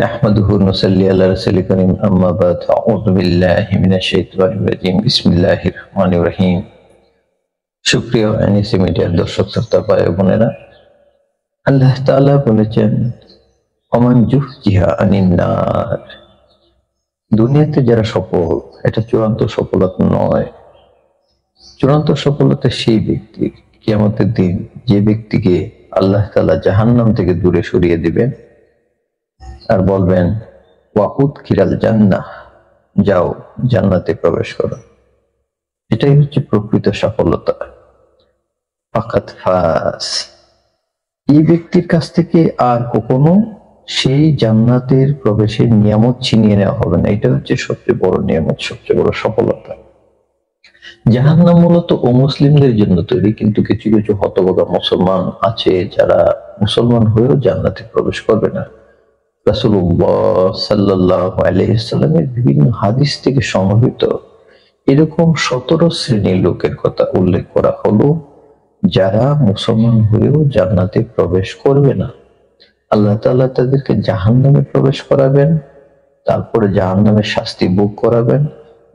নাহমাদুহু নুসাল্লি আলা রাসূলিল কারীম আম্মা বাদ আউযু বিল্লাহি মিনাশ শাইতানির রাজীম বিসমিল্লাহির রহমানির রহিম। সুপ্রিয় এনএসি মিডিয়ার দর্শক শ্রোতা ভাই বোনেরা, আল্লাহ তাআলা বলেছেন ওমান যুহজিহা আনিন নার, দুনিয়াতে যারা সফল, এটা চূড়ান্ত সফলতা নয়। চূড়ান্ত সফলতা সেই ব্যক্তি কিয়ামতের দিন যে ব্যক্তিকে আল্লাহ তাআলা জাহান্নাম থেকে দূরে সরিয়ে দিবেন আর বলবেন ওয়াকুদ কিরাল জান্নাহ, যাও জান্নাতে প্রবেশ করো। এটাই হচ্ছে প্রকৃত সফলতা। ফাকাত ফাস, এই ব্যক্তির কাছ থেকে আর কখনো সেই জান্নাতের প্রবেশের নিয়ামত ছিনিয়ে নেওয়া হবে না। এটা হচ্ছে সবচেয়ে বড় নিয়ামত, সবচেয়ে বড় সফলতা। জাহান্নাম মূলত অমুসলিমদের জন্য তৈরি, কিন্তু কিছু কিছু হতভাগা মুসলমান আছে যারা মুসলমান হয়েও জান্নাতে প্রবেশ করবে না। রাসূলুল্লাহ সাল্লাল্লাহু আলাইহি ওয়াসাল্লামের বিভিন্ন হাদিস থেকে সংগৃহীত এরকম 17 শ্রেণীর লোকের কথা উল্লেখ করা হলো যারা মুসলমান হয়েও জান্নাতে প্রবেশ করবে না। আল্লাহ তাআলা তাদেরকে জাহান্নামে প্রবেশ করাবেন, তারপরে জাহান্নামের শাস্তি ভোগ করাবেন।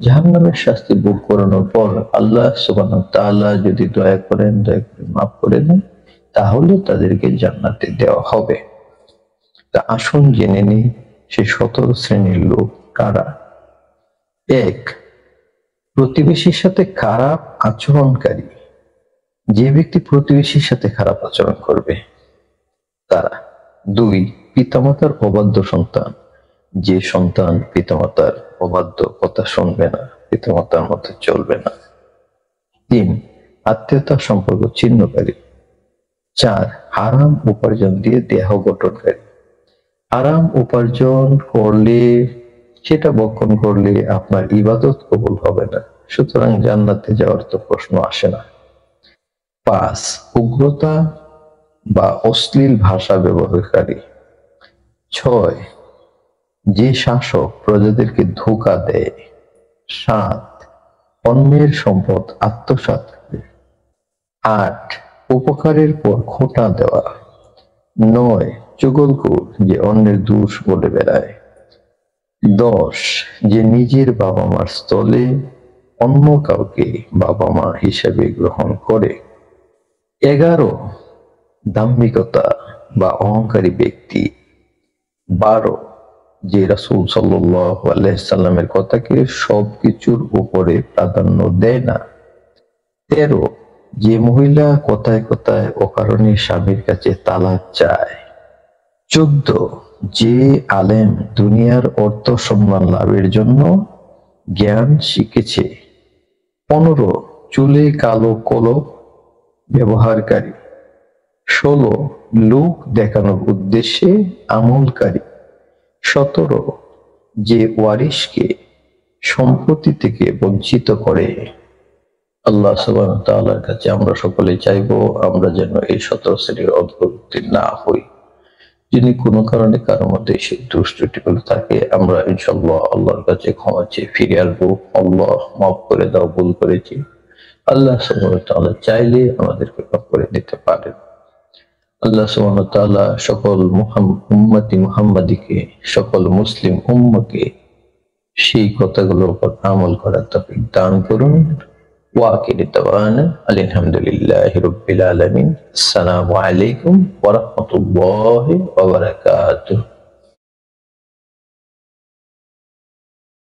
জাহান্নামের শাস্তি ভোগ করানোর পর আল্লাহ সুবহানাহু ওয়া তাআলা যদি দয়া করে মাফ করে দেন, তাহলে তাদেরকে জান্নাতে দেওয়া হবে। তা আসুন জেনে নিই সেই 17 শ্রেণীর লোক কারা। 1, প্রতিবেশীর সাথে খারাপ আচরণকারী। যে ব্যক্তি প্রতিবেশীর সাথে খারাপ আচরণ করবে তারা। 2, পিতামাতার অবাধ্য সন্তান। যে সন্তান পিতামাতার অবাধ্য কথা শুনবে না, পিতামাতার মতো চলবে না। 3, আত্মীয়তার সম্পর্ক ছিন্নকারী। 4, হারাম উপার্জন দিয়ে দেহ গঠনকারী। হারাম উপার্জন করলে, সেটা বক্ষণ করলে আপনার ইবাদত কবুল হবে না, সুতরাং জান্নাতে যাওয়ার তো প্রশ্ন আসে না। 5, উগ্রতা বা অশ্লীল ভাষা ব্যবহারকারী। 6, যে শাসক প্রজাদেরকে ধোঁকা দেয়। 7, অন্যের সম্পদ আত্মসাৎ করে। 8, উপকারের পর খোঁটা দেওয়া। 9, চুগলখোর, যে অন্যের দোষ বলে বেড়ায়। 10, যে নিজের বাবা মার স্থলে অন্য কাউকে বাবা মা হিসেবে গ্রহণ করে। 11, দাম্ভিকতা বা অহংকারী ব্যক্তি। 12, যে রাসূল সাল্লাল্লাহু আলাইহি সাল্লামের কথাকে সবকিছুর উপরে প্রাধান্য দেয় না। 13, যে মহিলা কথায় কথায় অকারণে স্বামীর কাছে তালাক চায়। 14, যে আলেম দুনিয়ার অর্থ সম্মান লাভের জন্য জ্ঞান শিখেছে। 15, চুলে কালো কলপ ব্যবহারকারী। 16, লোক দেখানোর উদ্দেশ্যে আমলকারী। 17, যে ওয়ারিশকে সম্পত্তি থেকে বঞ্চিত করে। আল্লাহ সুবহানাহু ওয়া তাআলার কাছে আমরা সকলে চাইবো আমরা যেন এই 17 শ্রেণীর অন্তর্ভুক্ত না হই। যদি কোনো কারণে কারোর মধ্যে সেই দোষ ত্রুটিগুলো থাকে, আমরা ইনশাআল্লাহ আল্লাহর কাছে ক্ষমা চেয়ে ফিরে আসবো। আল্লাহ মাফ করে দাও, ভুল করেছি। আল্লাহ সুবহানাহু ওয়া তাআলা চাইলে আমাদেরকে মাফ করে দিতে পারেন। আল্লাহ সুবহানাহু ওয়া তাআলা সকল উম্মতি মুহাম্মাদিকে, সকল মুসলিম উম্মকে সেই কথাগুলোর উপর আমল করার তৌফিক দান করুন। ওয়া আখিরু দাওয়ানা আলহামদুলিল্লাহি রাব্বিল আলামিন। আসসালামু আলাইকুম ওয়া রাহমাতুল্লাহি ওয়া বারাকাতুহু।